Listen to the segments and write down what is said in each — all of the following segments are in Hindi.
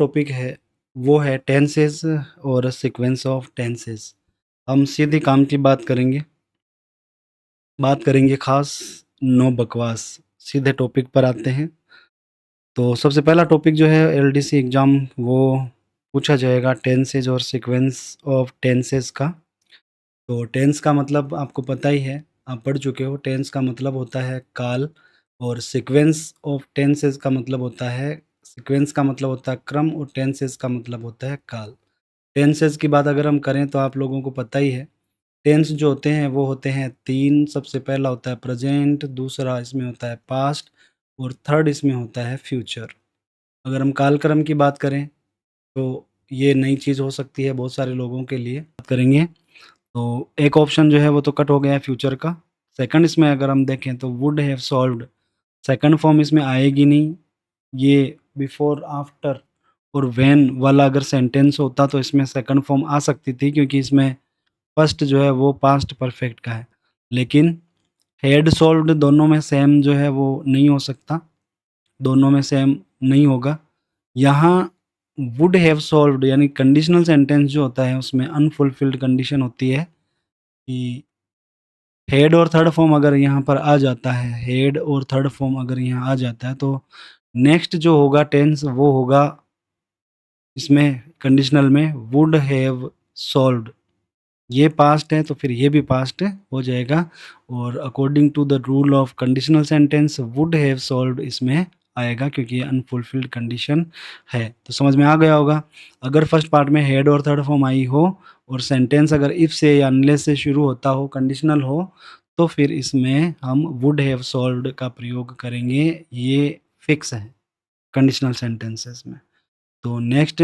टॉपिक है वो है टेंसेस और सीक्वेंस ऑफ टेंसेस। हम सीधे काम की बात करेंगे खास, नो बकवास। सीधे टॉपिक पर आते हैं। तो सबसे पहला टॉपिक जो है एलडीसी एग्ज़ाम वो पूछा जाएगा टेंसेस और सीक्वेंस ऑफ टेंसेस का। तो टेंस का मतलब आपको पता ही है, आप पढ़ चुके हो। टेंस का मतलब होता है काल, और सीक्वेंस का मतलब होता है क्रम, और टेंसेस का मतलब होता है काल। टेंसेस की बात अगर हम करें तो आप लोगों को पता ही है, टेंस जो होते हैं वो होते हैं 3। सबसे पहला होता है प्रेजेंट, दूसरा इसमें होता है पास्ट, और थर्ड इसमें होता है फ्यूचर। अगर हम कालक्रम की बात करें तो ये नई चीज़ हो सकती है बहुत सारे लोगों के लिए। बात करेंगे तो एक ऑप्शन जो है वो तो कट हो गया है फ्यूचर का। सेकंड इसमें अगर हम देखें तो would have solved, second form इसमें आएगी नहीं। ये बिफोर, आफ्टर और व्हेन वाला अगर सेंटेंस होता तो इसमें सेकंड फॉर्म आ सकती थी, क्योंकि इसमें फर्स्ट जो है वो पास्ट परफेक्ट का है। लेकिन हैड सॉल्व्ड दोनों में सेम जो है वो नहीं हो सकता, दोनों में सेम नहीं होगा। यहाँ वुड हैव सॉल्व्ड यानी कंडीशनल सेंटेंस जो होता है उसमें अनफुलफिल्ड कंडीशन होती है कि हेड और थर्ड फॉर्म अगर यहाँ पर आ जाता है, हेड और थर्ड फॉर्म अगर यहाँ आ जाता है तो नेक्स्ट जो होगा टेंस वो होगा इसमें कंडीशनल में वुड हैव सॉल्व्ड। ये पास्ट है तो फिर ये भी पास्ट हो जाएगा, और according to the rule of conditional sentence would have solved इसमें आएगा, क्योंकि ये अनफुलफिल्ड कंडीशन है। तो समझ में आ गया होगा। अगर फर्स्ट पार्ट में हेड और थर्ड फॉर्म आई हो और सेंटेंस अगर इफ से या अनलेस से शुरू होता हो, कंडीशनल हो, तो फिर इसमें हम वुड हैव सॉल्व्ड का प्रयोग करेंगे। ये फिक्स है कंडीशनल सेंटेंसेस में। तो नेक्स्ट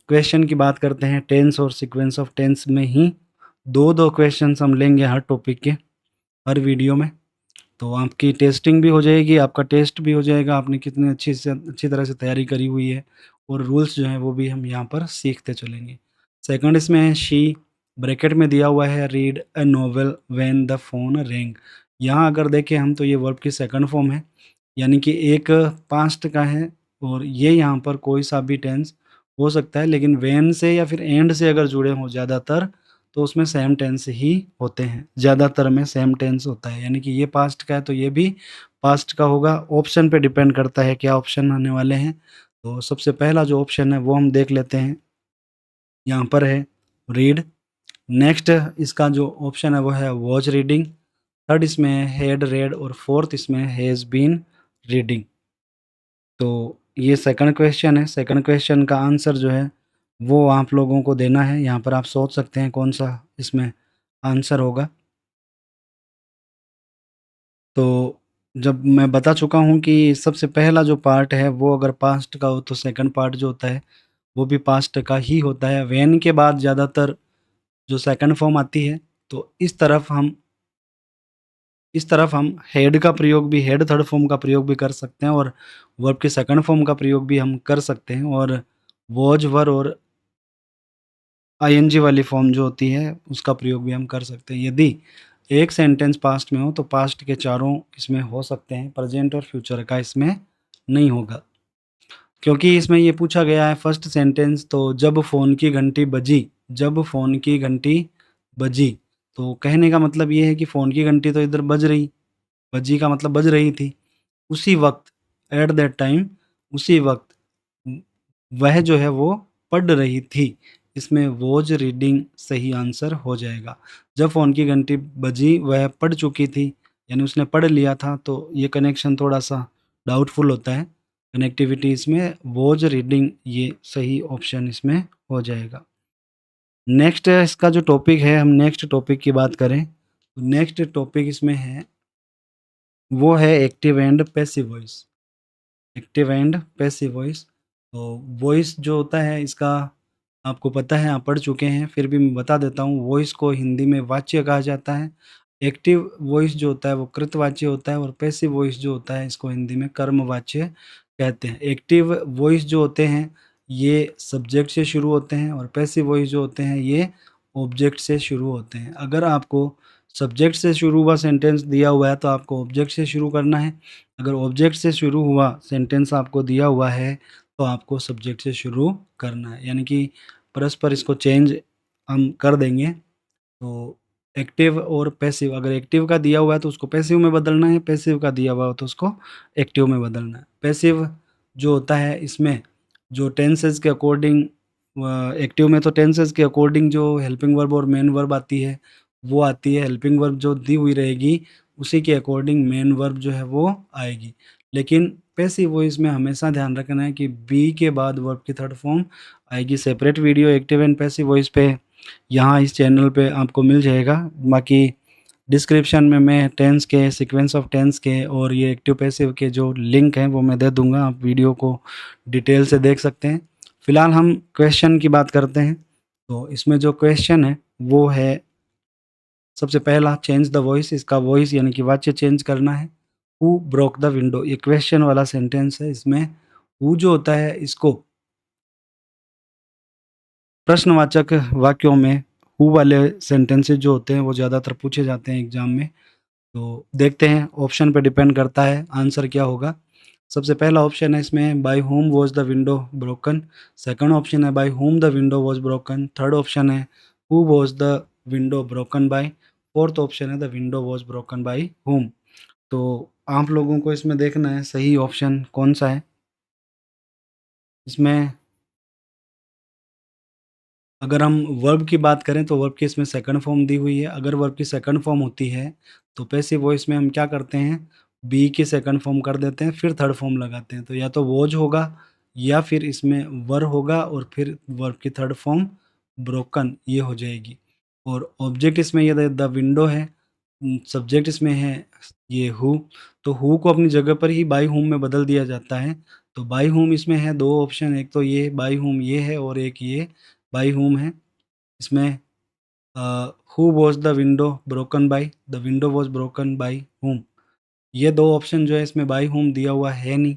क्वेश्चन की बात करते हैं। टेंस और सीक्वेंस ऑफ टेंस में ही दो दो क्वेश्चंस हम लेंगे हर टॉपिक के, हर वीडियो में। तो आपकी टेस्टिंग भी हो जाएगी, आपका टेस्ट भी हो जाएगा, आपने कितनी अच्छी तरह से तैयारी करी हुई है, और रूल्स जो हैं वो भी हम यहाँ पर सीखते चलेंगे। सेकंड इसमें है शी, ब्रैकेट में दिया हुआ है read a novel when the phone ring. यहाँ अगर देखें हम तो ये वर्ब की सेकंड फॉर्म है, यानी कि एक पास्ट का है, और ये यहाँ पर कोई सा भी टेंस हो सकता है, लेकिन व्हेन से या फिर एंड से अगर जुड़े हों ज़्यादातर तो उसमें सेम टेंस ही होते हैं, ज़्यादातर में सेम टेंस होता है। यानी कि ये पास्ट का है तो ये भी पास्ट का होगा। ऑप्शन पे डिपेंड करता है क्या ऑप्शन आने वाले हैं। तो सबसे पहला जो ऑप्शन है वो हम देख लेते हैं, यहाँ पर है रीड। नेक्स्ट इसका जो ऑप्शन है वो है वॉच रीडिंग। थर्ड इसमें है हैड रेड, और फोर्थ इसमें हैज़ बीन रीडिंग। तो ये सेकंड क्वेश्चन है। सेकंड क्वेश्चन का आंसर जो है वो आप लोगों को देना है। यहाँ पर आप सोच सकते हैं कौन सा इसमें आंसर होगा। तो जब मैं बता चुका हूँ कि सबसे पहला जो पार्ट है वो अगर पास्ट का हो तो सेकंड पार्ट जो होता है वो भी पास्ट का ही होता है। व्हेन के बाद ज़्यादातर जो सेकंड फॉर्म आती है, तो इस तरफ हम हेड का प्रयोग भी, हेड थर्ड फॉर्म का प्रयोग भी कर सकते हैं, और वर्ब के सेकंड फॉर्म का प्रयोग भी हम कर सकते हैं, और वॉज वर और आईएनजी वाली फॉर्म जो होती है उसका प्रयोग भी हम कर सकते हैं। यदि एक सेंटेंस पास्ट में हो तो पास्ट के चारों इसमें हो सकते हैं, प्रेजेंट और फ्यूचर का इसमें नहीं होगा। क्योंकि इसमें ये पूछा गया है फर्स्ट सेंटेंस, तो जब फ़ोन की घंटी बजी, जब फ़ोन की घंटी बजी, तो कहने का मतलब ये है कि फ़ोन की घंटी तो इधर बज रही, बजी का मतलब बज रही थी। उसी वक़्त, एट दैट टाइम, उसी वक़्त वह जो है वो पढ़ रही थी। इसमें वॉज रीडिंग सही आंसर हो जाएगा। जब फ़ोन की घंटी बजी वह पढ़ चुकी थी, यानी उसने पढ़ लिया था, तो ये कनेक्शन थोड़ा-सा डाउटफुल होता है। कनेक्टिविटी इसमें वॉज रीडिंग ये सही ऑप्शन इसमें हो जाएगा। नेक्स्ट इसका जो टॉपिक है, हम नेक्स्ट टॉपिक की बात करें, तो नेक्स्ट टॉपिक इसमें है वो है active and passive voice. Active and passive voice. तो वॉइस जो होता है इसका आपको पता है, आप पढ़ चुके हैं, फिर भी मैं बता देता हूँ। वॉइस को हिंदी में वाच्य कहा जाता है। एक्टिव वॉइस जो होता है वो कृतवाच्य होता है, और पैसिव वॉइस जो होता है इसको हिंदी में कर्मवाच्य कहते हैं। एक्टिव वॉइस जो होते हैं ये सब्जेक्ट से शुरू होते हैं, और पैसिव वॉइस जो होते हैं ये ऑब्जेक्ट से शुरू होते हैं। अगर आपको सब्जेक्ट से शुरू हुआ सेंटेंस दिया हुआ है तो आपको ऑब्जेक्ट से शुरू करना है। अगर ऑब्जेक्ट से शुरू हुआ सेंटेंस आपको दिया हुआ है तो आपको सब्जेक्ट से शुरू करना है, यानी कि परस्पर इसको चेंज हम कर देंगे। तो एक्टिव और पैसिव, अगर एक्टिव का दिया हुआ है तो उसको पैसिव में बदलना है, पैसिव का दिया हुआ हो तो उसको एक्टिव में बदलना है। पैसिव जो होता है इसमें जो टेंसेस के अकॉर्डिंग, एक्टिव में तो टेंसेस के अकॉर्डिंग जो हेल्पिंग वर्ब और मेन वर्ब आती है वो आती है। हेल्पिंग वर्ब जो दी हुई रहेगी उसी के अकॉर्डिंग मेन वर्ब जो है वो आएगी। लेकिन पैसिव वॉइस में हमेशा ध्यान रखना है कि बी के बाद वर्ब की थर्ड फॉर्म आएगी। Separate video active and passive voice पे यहाँ इस चैनल पे आपको मिल जाएगा। बाकी डिस्क्रिप्शन में मैं टेंस के, सीक्वेंस ऑफ टेंस के और ये एक्टिव पैसिव के जो लिंक हैं वो मैं दे दूँगा, आप वीडियो को डिटेल से देख सकते हैं। फिलहाल हम क्वेश्चन की बात करते हैं। तो इसमें जो क्वेश्चन है वो है सबसे पहला, चेंज द वॉइस। इसका वॉइस यानी कि वाच्य चेंज करना है। हु ब्रोक द विंडो, ये क्वेश्चन वाला सेंटेंस है। इसमें हु जो होता है इसको प्रश्नवाचक वाक्यों में हु वाले सेंटेंसेस जो होते हैं वो ज़्यादातर पूछे जाते हैं एग्जाम में। तो देखते हैं, ऑप्शन पे डिपेंड करता है आंसर क्या होगा। सबसे पहला ऑप्शन है इसमें by whom was the window broken. Second option है by whom the window was broken. Third option है who was the window broken by. Fourth option है the window was broken by whom. तो आप लोगों को इसमें देखना है सही ऑप्शन कौन सा है। इसमें अगर हम वर्ब की बात करें तो वर्ब की इसमें सेकंड फॉर्म दी हुई है। अगर वर्ब की सेकंड फॉर्म होती है तो पैसिव वॉइस में हम क्या करते हैं, बी की सेकंड फॉर्म कर देते हैं फिर थर्ड फॉर्म लगाते हैं। तो या तो वॉज होगा या फिर इसमें वर होगा और फिर वर्ब की थर्ड फॉर्म ब्रोकन ये हो जाएगी। और ऑब्जेक्ट इसमें ये द विंडो है, सब्जेक्ट इसमें है ये हु। तो हु को अपनी जगह पर ही बाय हुम में बदल दिया जाता है। तो बाय हुम इसमें है दो ऑप्शन, एक तो ये बाय हुम ये है और एक ये बाय हुम है। इसमें who was the window broken bye, the window was broken by whom. ये दो ऑप्शन जो है इसमें बाय हुम दिया हुआ है नहीं,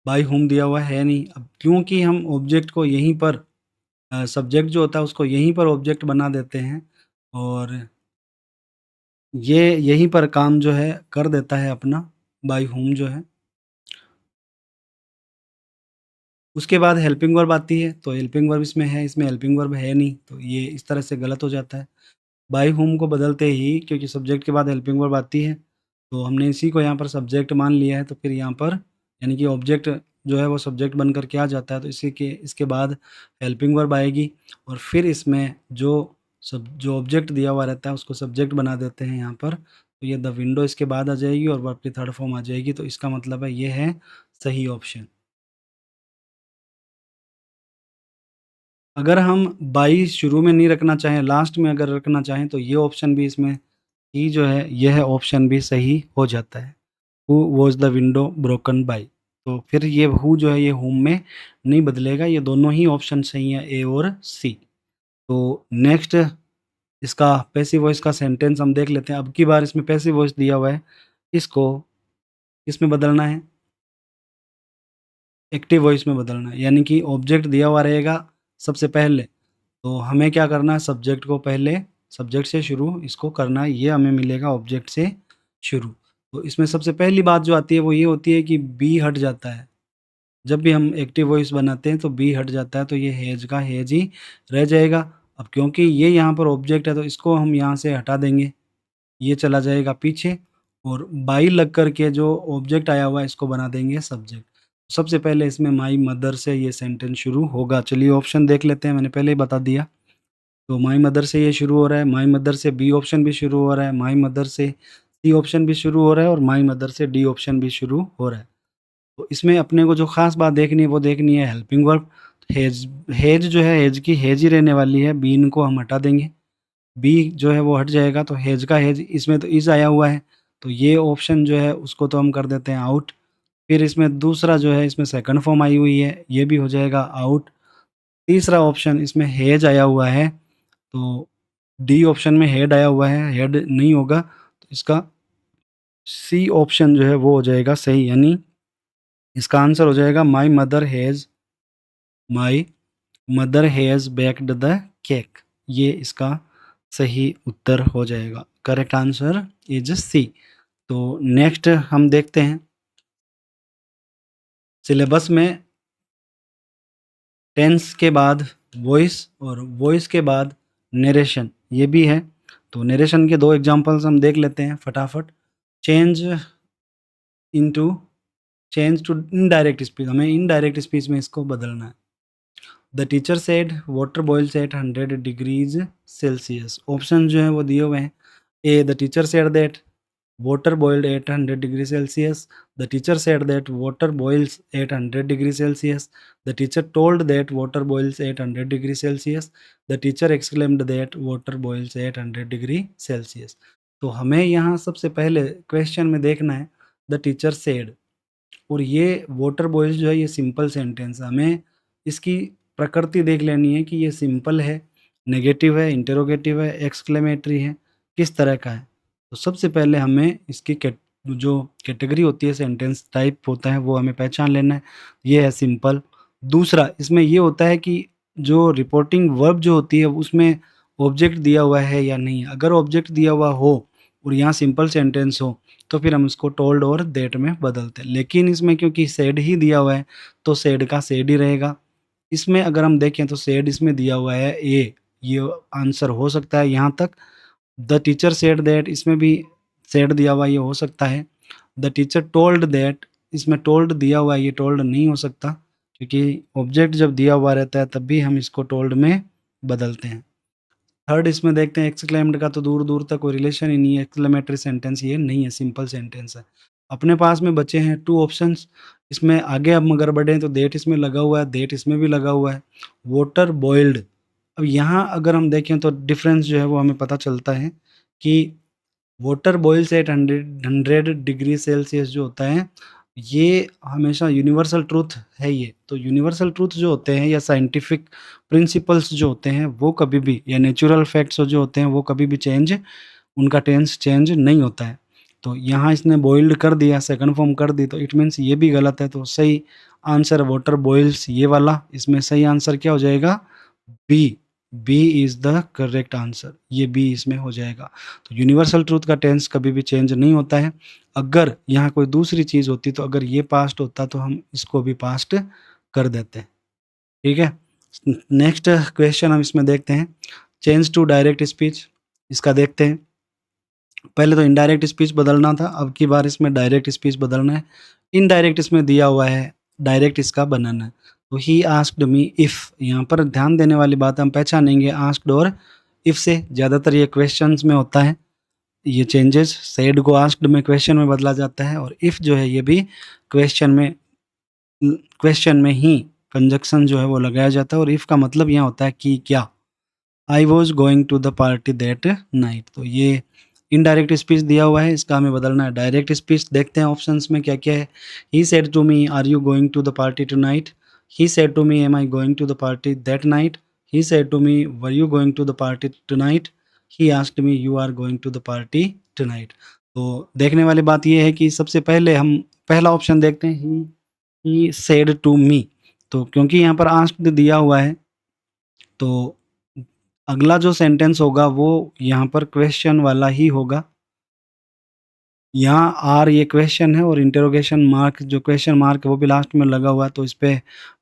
बाय हुम दिया हुआ है नहीं। अब क्योंकि हम ऑब्जेक्ट को यहीं पर सब्जेक्ट जो होता है उसको यहीं पर ऑब्जेक्ट बना देते हैं और ये यहीं पर काम जो है कर देता है अपना, बाय हुम जो है। उसके बाद हेल्पिंग वर्ब आती है, तो हेल्पिंग वर्ब इसमें है, इसमें हेल्पिंग वर्ब है नहीं, तो ये इस तरह से गलत हो जाता है। बाय होम को बदलते ही, क्योंकि सब्जेक्ट के बाद हेल्पिंग वर्ब आती है, तो हमने इसी को यहाँ पर सब्जेक्ट मान लिया है, तो फिर यहाँ पर यानी कि ऑब्जेक्ट जो है वो सब्जेक्ट बनकर के आ जाता है, तो इसी के इसके बाद हेल्पिंग वर्ब आएगी और फिर इसमें जो ऑब्जेक्ट दिया हुआ रहता है उसको सब्जेक्ट बना देते हैं यहाँ पर। तो ये द विंडो इसके बाद आ जाएगी और वर्ब की थर्ड फॉर्म आ जाएगी, तो इसका मतलब है ये है सही ऑप्शन। अगर हम बाई शुरू में नहीं रखना चाहें, लास्ट में अगर रखना चाहें तो ये ऑप्शन भी इसमें ई जो है यह ऑप्शन भी सही हो जाता है। Who was the window broken bye. तो फिर ये हु जो है ये हुम में नहीं बदलेगा, ये दोनों ही ऑप्शन सही हैं, ए और सी। तो नेक्स्ट इसका पैसिव वॉइस का सेंटेंस हम देख लेते हैं। अब की बार इसमें पैसिव वॉइस दिया हुआ है, इसको इसमें बदलना है, एक्टिव वॉइस में बदलना है, यानी कि ऑब्जेक्ट दिया हुआ रहेगा सबसे पहले, तो हमें क्या करना है, सब्जेक्ट को पहले सब्जेक्ट से शुरू इसको करना है, ये हमें मिलेगा ऑब्जेक्ट से शुरू। तो इसमें सबसे पहली बात जो आती है वो ये होती है कि बी हट जाता है। जब भी हम एक्टिव वॉइस बनाते हैं तो बी हट जाता है, तो ये हैज़ का हैज़ ही रह जाएगा। अब क्योंकि ये यहाँ पर ऑब्जेक्ट है तो इसको हम यहाँ से हटा देंगे, ये चला जाएगा पीछे और बाई लग कर के जो ऑब्जेक्ट आया हुआ है इसको बना देंगे सब्जेक्ट। सबसे पहले इसमें माई मदर से ये सेंटेंस शुरू होगा। चलिए ऑप्शन देख लेते हैं, मैंने पहले ही बता दिया। तो माई मदर से ये शुरू हो रहा है, माई मदर से बी ऑप्शन भी शुरू हो रहा है, माई मदर से सी ऑप्शन भी शुरू हो रहा है और माई मदर से डी ऑप्शन भी शुरू हो रहा है। तो इसमें अपने को जो खास बात देखनी है वो देखनी है हेल्पिंग वर्ब। हेज हेज जो है हेज की हेज ही रहने वाली है, बीन को हम हटा देंगे, बी जो है वो हट जाएगा, तो हेज का हेज इसमें तो इज आया हुआ है, तो ये ऑप्शन जो है उसको तो हम कर देते हैं आउट। फिर इसमें दूसरा जो है इसमें सेकंड फॉर्म आई हुई है, ये भी हो जाएगा आउट। तीसरा ऑप्शन इसमें हेज आया हुआ है, तो डी ऑप्शन में हेड आया हुआ है, हेड नहीं होगा, तो इसका सी ऑप्शन जो है वो हो जाएगा सही, यानी इसका आंसर हो जाएगा my mother has baked the cake. ये इसका सही उत्तर हो जाएगा। Correct answer is C. तो नेक्स्ट हम देखते हैं सिलेबस में टेंस के बाद वॉइस और वॉइस के बाद नरेशन ये भी है। तो नरेशन के 2 एग्जांपल्स हम देख लेते हैं फटाफट। Change into change to indirect speech, हमें इनडायरेक्ट स्पीच में इसको बदलना है। The teacher said water boils at 100 degrees celsius. Option जो है वो दिए हुए हैं। A the teacher said that water boiled at 100 degrees Celsius. The teacher said that water boils at 100 degrees Celsius. The teacher told that water boils at 100 degrees Celsius. The teacher exclaimed that water boils at 100 degree Celsius. तो हमें यहाँ सबसे पहले क्वेश्चन में देखना है द टीचर सेड, और ये वाटर बॉइल्स जो है ये सिंपल सेंटेंस है। हमें इसकी प्रकृति देख लेनी है कि ये सिंपल है, नेगेटिव है, इंटरोगेटिव है, एक्सक्लेमेटरी है, किस तरह का है। तो सबसे पहले हमें इसकी जो कैटेगरी होती है, सेंटेंस टाइप होता है, वो हमें पहचान लेना है। ये है सिंपल। दूसरा इसमें ये होता है कि जो रिपोर्टिंग वर्ब जो होती है उसमें ऑब्जेक्ट दिया हुआ है या नहीं। अगर ऑब्जेक्ट दिया हुआ हो और यहाँ सिंपल सेंटेंस हो तो फिर हम इसको टोल्ड और दैट में बदलते हैं। लेकिन इसमें क्योंकि सेड ही दिया हुआ है तो सेड का सेड ही रहेगा। इसमें अगर हम देखें तो सेड इसमें दिया हुआ है ए, ये आंसर हो सकता है यहाँ तक। द टीचर सेड दैट इसमें भी सेड दिया हुआ, ये हो सकता है। द टीचर टोल्ड दैट, इसमें टोल्ड दिया हुआ है, ये टोल्ड नहीं हो सकता क्योंकि ऑब्जेक्ट जब दिया हुआ रहता है तब भी हम इसको टोल्ड में बदलते हैं। थर्ड इसमें देखते हैं एक्सक्लेम्ड का, तो दूर दूर तक कोई रिलेशन ही नहीं है, एक्सक्लेमेटरी सेंटेंस ये नहीं है, सिंपल सेंटेंस है। अपने पास में बचे हैं 2 ऑप्शंस। इसमें आगे हम अगर बढ़ें तो दैट इसमें लगा हुआ है, दैट इसमें भी लगा हुआ है। वाटर बॉइल्ड, अब यहाँ अगर हम देखें तो डिफरेंस जो है वो हमें पता चलता है कि water boils at 100 degree Celsius जो होता है ये हमेशा यूनिवर्सल ट्रूथ है ये। तो यूनिवर्सल ट्रूथ जो होते हैं या साइंटिफिक प्रिंसिपल्स जो होते हैं वो कभी भी, या नेचुरल फैक्ट्स जो होते हैं वो कभी भी चेंज, उनका टेंस चेंज नहीं होता है। तो यहाँ इसने बॉइल्ड कर दिया, सेकंड फॉर्म कर दी, तो इट मीन्स ये भी गलत है। तो सही आंसर वाटर बॉइल्स ये वाला, इसमें सही आंसर क्या हो जाएगा? B. B is the correct answer, ये बी इसमें हो जाएगा। तो यूनिवर्सल ट्रूथ का टेंस कभी भी चेंज नहीं होता है। अगर यहाँ कोई दूसरी चीज़ होती तो अगर ये पास्ट होता तो हम इसको भी पास्ट कर देते। ठीक है, नेक्स्ट क्वेश्चन हम इसमें देखते हैं। चेंज टू डायरेक्ट स्पीच, इसका देखते हैं। पहले तो इनडायरेक्ट स्पीच बदलना था, अब की बार इसमें डायरेक्ट स्पीच बदलना है। इनडायरेक्ट इसमें दिया हुआ है, डायरेक्ट इसका बनाना है। तो ही आस्क्ड मी इफ़, यहाँ पर ध्यान देने वाली बात हम पहचानेंगे आस्क्ड और इफ़ से। ज़्यादातर ये क्वेश्चंस में होता है ये चेंजेस, सेड को आस्क्ड में क्वेश्चन में बदला जाता है, और इफ़ जो है ये भी क्वेश्चन में ही कंजक्शन जो है वो लगाया जाता है। और इफ़ का मतलब यहाँ होता है कि क्या। I was going to the party that night, तो ये इनडायरेक्ट स्पीच दिया हुआ है, इसका हमें बदलना है डायरेक्ट स्पीच। देखते हैं ऑप्शंस में क्या क्या है। He said to me are you going to the party tonight. He said to me am I going to the party that night. He said to me were you going to the party tonight. He asked me you are going to the party tonight. तो देखने वाली बात यह है कि सबसे पहले हम पहला ऑप्शन देखते हैं, ही सेड टू मी। तो क्योंकि यहाँ पर आस्क्ड दिया हुआ है तो अगला जो सेंटेंस होगा वो यहाँ पर क्वेश्चन वाला ही होगा। यहाँ आर ये क्वेश्चन है और इंटरोगेशन मार्क, जो क्वेश्चन मार्क है वो भी लास्ट में लगा हुआ है, तो इस पे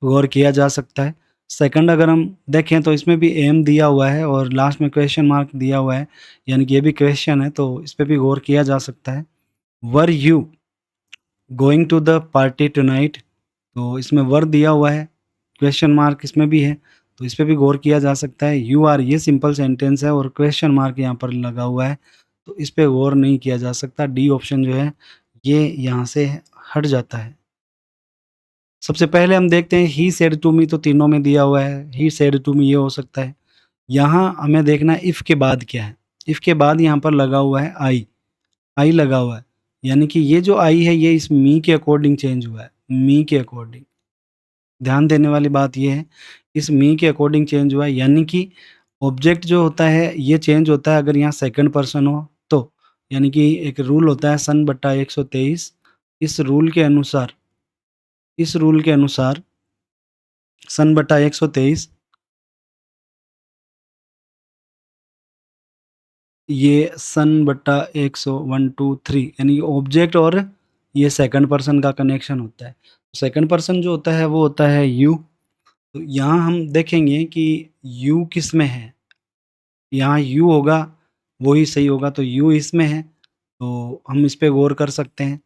गौर किया जा सकता है। सेकंड अगर हम देखें तो इसमें भी एम दिया हुआ है और लास्ट में क्वेश्चन मार्क दिया हुआ है, यानी कि ये भी क्वेश्चन है, तो इस पे भी गौर किया जा सकता है। Were you going to the party tonight, तो इसमें वर दिया हुआ है, क्वेश्चन मार्क इसमें भी है, तो इस पे भी गौर किया जा सकता है। यू आर ये सिंपल सेंटेंस है और क्वेश्चन मार्क यहाँ पर लगा हुआ है, तो इस पे गौर नहीं किया जा सकता। डी ऑप्शन जो है ये यहाँ से हट जाता है। सबसे पहले हम देखते हैं ही सेड टू मी, तो तीनों में दिया हुआ है, ही सेड टू मी ये हो सकता है। यहाँ हमें देखना है इफ़ के बाद क्या है। इफ़ के बाद यहाँ पर लगा हुआ है आई लगा हुआ है, यानी कि ये जो आई है ये इस मी के अकॉर्डिंग चेंज हुआ है, मी के अकॉर्डिंग। ध्यान देने वाली बात ये है, इस मी के अकॉर्डिंग चेंज हुआ है, यानी कि ऑब्जेक्ट जो होता है ये चेंज होता है अगर यहाँ सेकंड पर्सन हो तो। यानी कि एक रूल होता है सन बट्टा 123, इस रूल के अनुसार, सन बट्टा 123 ये सन बट्टा 100 1 2 3, यानी ऑब्जेक्ट और ये सेकंड पर्सन का कनेक्शन होता है। सेकंड पर्सन जो होता है वो होता है यू। तो यहाँ हम देखेंगे कि यू किस में है, यहाँ यू होगा, वो ही सही होगा, तो यू इसमें है, तो हम इस पे गौर कर सकते हैं।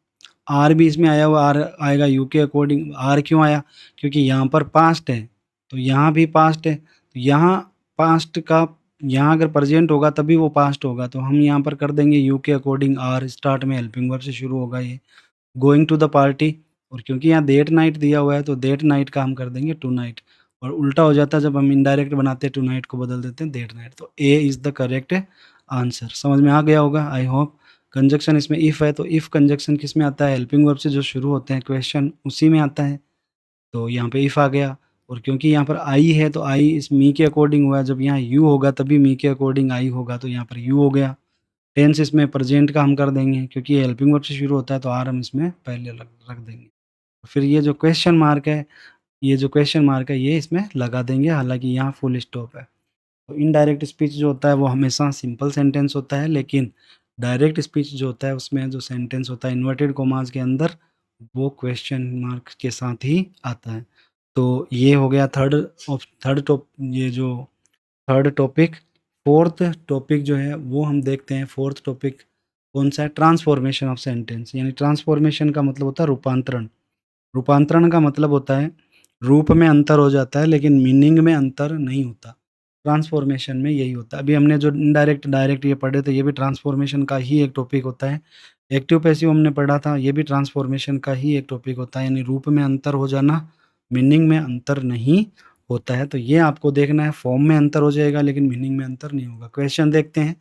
आर भी इसमें आया हुआ, आर आएगा यू के अकॉर्डिंग। आर क्यों आया? क्योंकि यहाँ पर पास्ट है, तो यहाँ भी पास्ट है। तो यहाँ पास्ट का, यहाँ अगर प्रेजेंट होगा तभी वो पास्ट होगा, तो हम यहाँ पर कर देंगे यू के अकॉर्डिंग आर। स्टार्ट में हेल्पिंग वर्ब से शुरू होगा ये। गोइंग टू द पार्टी, और क्योंकि यहाँ दैट नाइट दिया हुआ है तो दैट नाइट का हम कर देंगे टू नाइट। और उल्टा हो जाता है जब हम इनडायरेक्ट बनाते हैं, टू नाइट को बदल देते हैं दैट नाइट। तो A is the correct answer. समझ में आ गया होगा आई होप। कंजक्शन इसमें इफ़ है, तो इफ़ कंजक्शन किस में आता है? हेल्पिंग वर्ब से जो शुरू होते हैं क्वेश्चन, उसी में आता है। तो यहाँ पे इफ़ आ गया, और क्योंकि यहाँ पर आई है तो आई इस मी के अकॉर्डिंग हुआ है। जब यहाँ यू होगा तभी मी के अकॉर्डिंग आई होगा, तो यहाँ पर यू हो गया। टेंस इसमें प्रेजेंट का हम कर देंगे, क्योंकि ये हेल्पिंग वर्ब से शुरू होता है तो आर हम इसमें पहले रख देंगे। फिर ये जो क्वेश्चन मार्क है, ये इसमें लगा देंगे, हालाँकि यहाँ फुल स्टॉप है। तो इनडायरेक्ट स्पीच जो होता है वो हमेशा सिंपल सेंटेंस होता है, लेकिन डायरेक्ट स्पीच जो होता है उसमें जो सेंटेंस होता है इन्वर्टेड कॉमास के अंदर, वो क्वेश्चन मार्क के साथ ही आता है। तो ये हो गया थर्ड टॉपिक। फोर्थ टॉपिक जो है वो हम देखते हैं। फोर्थ टॉपिक कौन सा है? Transformation of sentence. यानी ट्रांसफॉर्मेशन का मतलब होता है रूपांतरण। रूपांतरण का मतलब होता है रूप में अंतर हो जाता है लेकिन मीनिंग में अंतर नहीं होता। ट्रांसफॉर्मेशन में यही होता है। अभी हमने जो इनडायरेक्ट डायरेक्ट ये पढ़े थे, ये भी ट्रांसफॉर्मेशन का ही एक टॉपिक होता है। एक्टिव पैसिव हमने पढ़ा था, ये भी ट्रांसफॉर्मेशन का ही एक टॉपिक होता है। यानी रूप में अंतर हो जाना, मीनिंग में अंतर नहीं होता है। तो ये आपको देखना है, फॉर्म में अंतर हो जाएगा लेकिन मीनिंग में अंतर नहीं होगा। क्वेश्चन देखते हैं।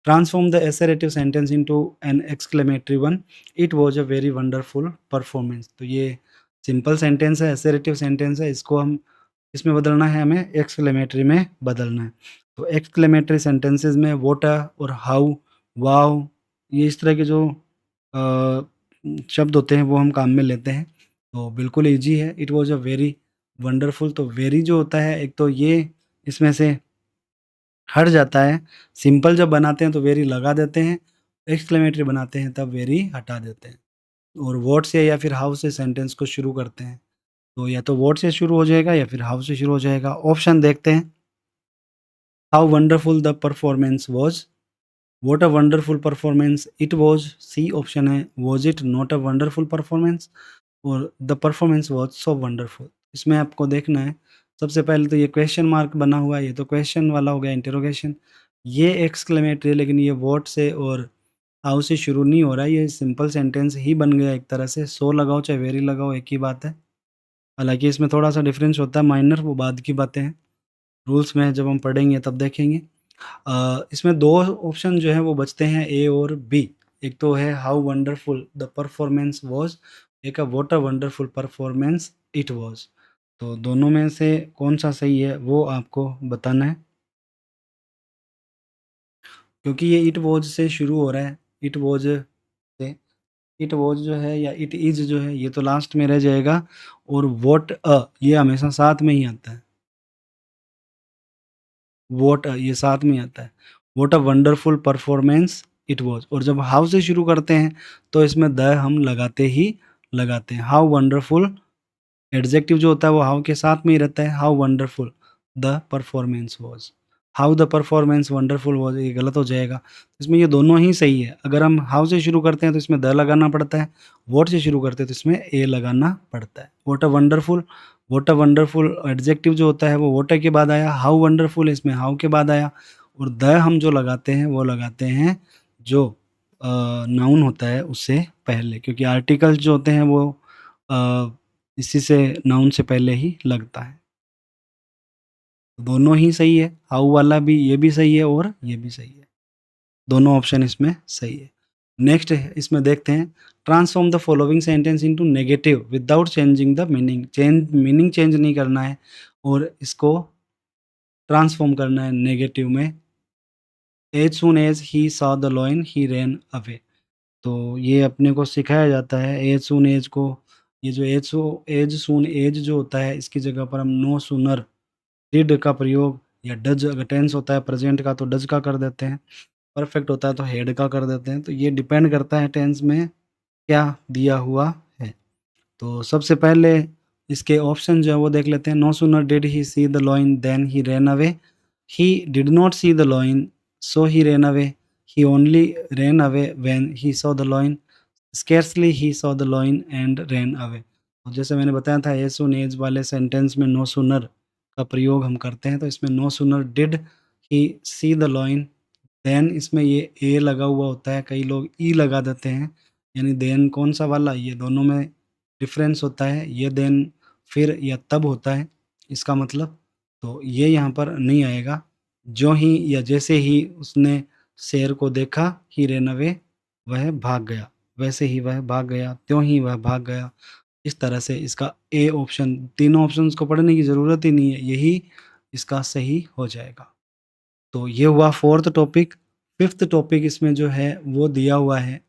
Transform the assertive sentence into an exclamatory one. It was a very wonderful performance. तो ये सिंपल सेंटेंस है, एसेरेटिव सेंटेंस है, इसको हम इसमें बदलना है, हमें एक्सक्लेमेटरी में बदलना है। तो एक्सक्लेमेटरी सेंटेंसेस में व्हाट और हाउ, वाओ, ये इस तरह के जो शब्द होते हैं वो हम काम में लेते हैं। तो बिल्कुल ईजी है। It was a very wonderful, तो वेरी जो होता है, एक तो ये इसमें से हट जाता है। सिंपल जब बनाते हैं तो वेरी लगा देते हैं, एक्सक्लेमेटरी बनाते हैं तब वेरी हटा देते हैं। और व्हाट से या फिर हाउ से सेंटेंस को शुरू करते हैं, तो या तो व्हाट से शुरू हो जाएगा या फिर हाउ से शुरू हो जाएगा। ऑप्शन देखते हैं। How wonderful the performance was, what a wonderful performance it was. C option है, was it not a wonderful performance, और the performance was so wonderful. इसमें आपको देखना है, सबसे पहले तो ये क्वेश्चन मार्क बना हुआ है, ये तो क्वेश्चन वाला हो गया, इंटरोगेशन। ये एक्सक्लेमेटरी है, लेकिन ये व्हाट से और हाउ से शुरू नहीं हो रहा है, ये सिंपल सेंटेंस ही बन गया एक तरह से। सो लगाओ चाहे वेरी लगाओ एक ही बात है। हालाँकि इसमें थोड़ा-सा डिफरेंस होता है माइनर, वो बाद की बातें हैं। रूल्स में जब हम पढ़ेंगे तब देखेंगे। इसमें 2 ऑप्शन जो हैं वो बचते हैं, ए और बी। एक तो है how wonderful the performance was, एक है what a wonderful performance it was. तो दोनों में से कौन-सा सही है वो आपको बताना है। क्योंकि ये इट वाज़ से शुरू हो रहा है, इट वाज़ से, इट वाज़ जो है या इट इज़ जो है ये तो लास्ट में रह जाएगा, और व्हाट ये हमेशा साथ में ही आता है। व्हाट ये साथ में आता है। What a wonderful performance it was. और जब हाउ से शुरू करते हैं तो इसमें द हम लगाते हैं। हाउ वंडरफुल, एडजेक्टिव जो होता है वो हाउ के साथ में ही रहता है। How wonderful the performance was. How the performance wonderful was, ये गलत हो जाएगा। इसमें ये दोनों ही सही है। अगर हम हाउ से शुरू करते हैं तो इसमें द लगाना पड़ता है, व्हाट से शुरू करते हैं तो इसमें ए लगाना पड़ता है। व्हाट अ वंडरफुल एडजेक्टिव जो होता है वो व्हाट के बाद आया, हाउ वंडरफुल इसमें हाउ के बाद आया, और द हम जो लगाते हैं वो लगाते हैं जो नाउन होता है उससे पहले, क्योंकि आर्टिकल्स जो होते हैं वो अ, इसी से नाउन से पहले ही लगता है। दोनों ही सही है, हाउ वाला भी, ये भी सही है और ये भी सही है। दोनों ऑप्शन इसमें सही है। नेक्स्ट है, इसमें देखते हैं। Transform the following sentence into negative without changing the meaning. Meaning change नहीं करना है और इसको ट्रांसफॉर्म करना है नेगेटिव में। As soon as he saw the lion he ran away. तो ये अपने को सिखाया जाता है एज सून एज को। ये जो एज सून एज जो होता है, इसकी जगह पर हम नो सूनर डिड का प्रयोग, या डज अगर टेंस होता है प्रेजेंट का तो डज का कर देते हैं, परफेक्ट होता है तो हेड का कर देते हैं। तो ये डिपेंड करता है टेंस में क्या दिया हुआ है। तो सबसे पहले इसके ऑप्शन जो है वो देख लेते हैं। No sooner did he see the lion then he ran away, he did not see the lion so he ran away, he only ran away when he saw the lion, scarcely he saw the lion and ran away. और जैसे मैंने बताया था एज सून एज वाले सेंटेंस में नो सूनर का प्रयोग हम करते हैं, तो इसमें no sooner did he see the lion, then इसमें ये ए लगा हुआ होता है, कई लोग ई लगा देते हैं, यानी देन कौन सा वाला, ये दोनों में डिफरेंस होता है, ये देन फिर या तब होता है इसका मतलब, तो ये यहाँ पर नहीं आएगा। जो ही या जैसे ही उसने शेर को देखा, ही रेन अवे, वह भाग गया, वैसे ही वह भाग गया, त्यों ही वह भाग गया। इस तरह से इसका ए ऑप्शन, तीनों ऑप्शंस को पढ़ने की ज़रूरत ही नहीं है, यही इसका सही हो जाएगा। तो ये हुआ फोर्थ टॉपिक। फिफ्थ टॉपिक इसमें जो है वो दिया हुआ है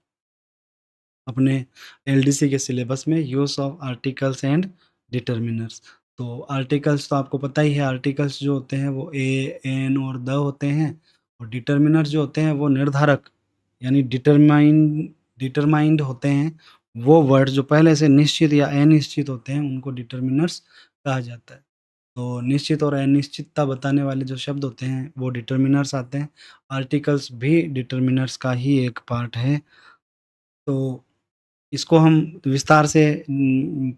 अपने एलडीसी के सिलेबस में, use of articles and determiners. तो आर्टिकल्स तो आपको पता ही है, आर्टिकल्स जो होते हैं वो ए, एन और द होते हैं, और डिटर्मिनर जो होते हैं वो निर्धारक यानी डिटरमाइंड होते हैं। वो वर्ड जो पहले से निश्चित या अनिश्चित होते हैं उनको डिटर्मिनर्स कहा जाता है। तो निश्चित और अनिश्चितता बताने वाले जो शब्द होते हैं वो डिटर्मिनर्स आते हैं। आर्टिकल्स भी डिटर्मिनर्स का ही एक पार्ट है। तो इसको हम विस्तार से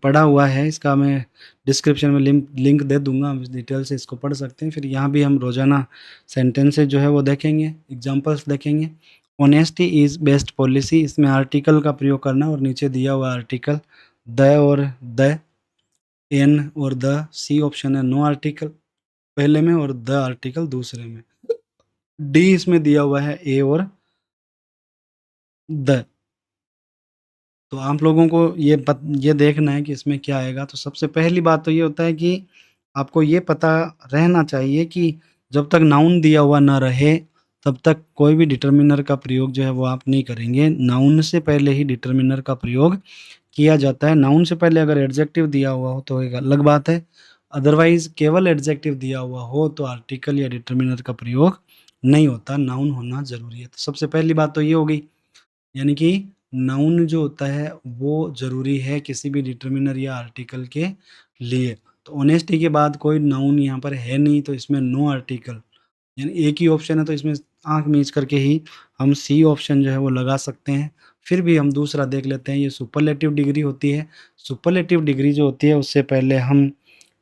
पढ़ा हुआ है, इसका मैं डिस्क्रिप्शन में लिंक दे दूँगा, हम इस डिटेल से इसको पढ़ सकते हैं। फिर यहाँ भी हम रोज़ाना सेंटेंसेस जो है वो देखेंगे, एग्ज़ाम्पल्स देखेंगे। ऑनेस्टी इज़ बेस्ट पॉलिसी, इसमें आर्टिकल का प्रयोग करना और नीचे दिया हुआ आर्टिकल द और द, एन और द, सी ऑप्शन है नो आर्टिकल पहले में और द आर्टिकल दूसरे में। डी इसमें दिया हुआ है ए और द। तो आप लोगों को ये देखना है कि इसमें क्या आएगा। तो सबसे पहली बात तो ये होता है कि आपको ये पता रहना चाहिए कि जब तक नाउन दिया हुआ ना रहे, तब तक कोई भी डिटर्मिनर का प्रयोग जो है वो आप नहीं करेंगे। नाउन से पहले ही डिटर्मिनर का प्रयोग किया जाता है। नाउन से पहले अगर एडजेक्टिव दिया हुआ हो तो एक अलग बात है, अदरवाइज़ केवल एडजेक्टिव दिया हुआ हो तो आर्टिकल या डिटर्मिनर का प्रयोग नहीं होता, नाउन होना ज़रूरी है। तो सबसे पहली बात तो ये हो गई, यानी कि नाउन जो होता है वो ज़रूरी है किसी भी डिटर्मिनर या आर्टिकल के लिए। तो ऑनेस्टी के बाद कोई नाउन यहाँ पर है नहीं, तो इसमें नो आर्टिकल, यानी एक ही ऑप्शन है, तो इसमें आँख मीच करके ही हम सी ऑप्शन जो है वो लगा सकते हैं। फिर भी हम दूसरा देख लेते हैं, ये सुपरलेटिव डिग्री होती है। सुपरलेटिव डिग्री जो होती है उससे पहले हम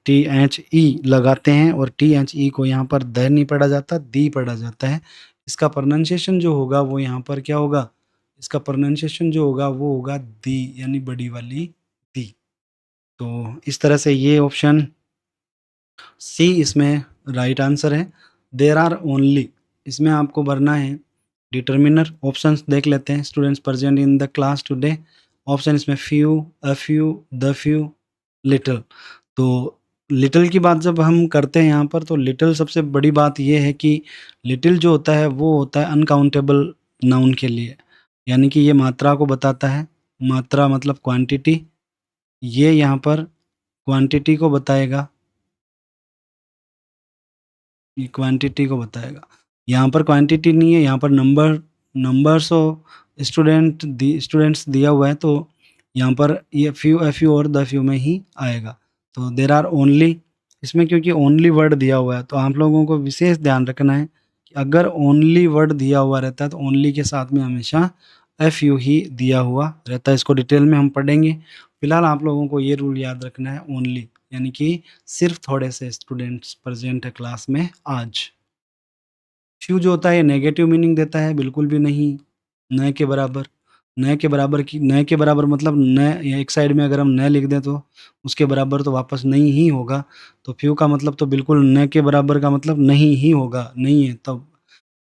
टी एच ई लगाते हैं, और टी एच ई को यहाँ पर द नहीं पढ़ा जाता, दी पढ़ा जाता है। इसका प्रोनाउंसिएशन जो होगा वो यहाँ पर क्या होगा, इसका प्रोनाउंसिएशन जो होगा वो होगा दी, यानी बड़ी वाली दी। तो इस तरह से ये ऑप्शन सी इसमें राइट आंसर है। देयर आर ओनली, इसमें आपको भरना है डिटर्मिनर। ऑप्शंस देख लेते हैं, students present in the class today, option इसमें few, a few, the few, little. तो लिटिल की बात जब हम करते हैं यहाँ पर, तो लिटिल सबसे बड़ी बात ये है कि लिटिल जो होता है वो होता है अनकाउंटेबल नाउन के लिए, यानी कि ये मात्रा को बताता है। मात्रा मतलब क्वांटिटी, ये यहाँ पर क्वांटिटी को बताएगा, ये क्वांटिटी को बताएगा। यहाँ पर क्वांटिटी नहीं है, यहाँ पर नंबर्स ऑफ स्टूडेंट्स दिया हुआ है, तो यहाँ पर ये फ्यू, ए फ्यू और द फ्यू में ही आएगा। तो देयर आर ओनली, इसमें क्योंकि ओनली वर्ड दिया हुआ है तो आप लोगों को विशेष ध्यान रखना है कि अगर ओनली वर्ड दिया हुआ रहता है तो ओनली के साथ में हमेशा एफ यू ही दिया हुआ रहता है। इसको डिटेल में हम पढ़ेंगे। फिलहाल आप लोगों को ये रूल याद रखना है, ओनली यानी कि सिर्फ थोड़े से स्टूडेंट्स प्रेजेंट है क्लास में आज। फ्यू जो होता है ये नेगेटिव मीनिंग देता है, बिल्कुल भी नहीं। न के बराबर, न के बराबर मतलब न, या एक साइड में अगर हम न लिख दें तो उसके बराबर तो वापस नहीं ही होगा। तो फ्यू का मतलब तो बिल्कुल न के बराबर का मतलब नहीं ही होगा, नहीं है तब।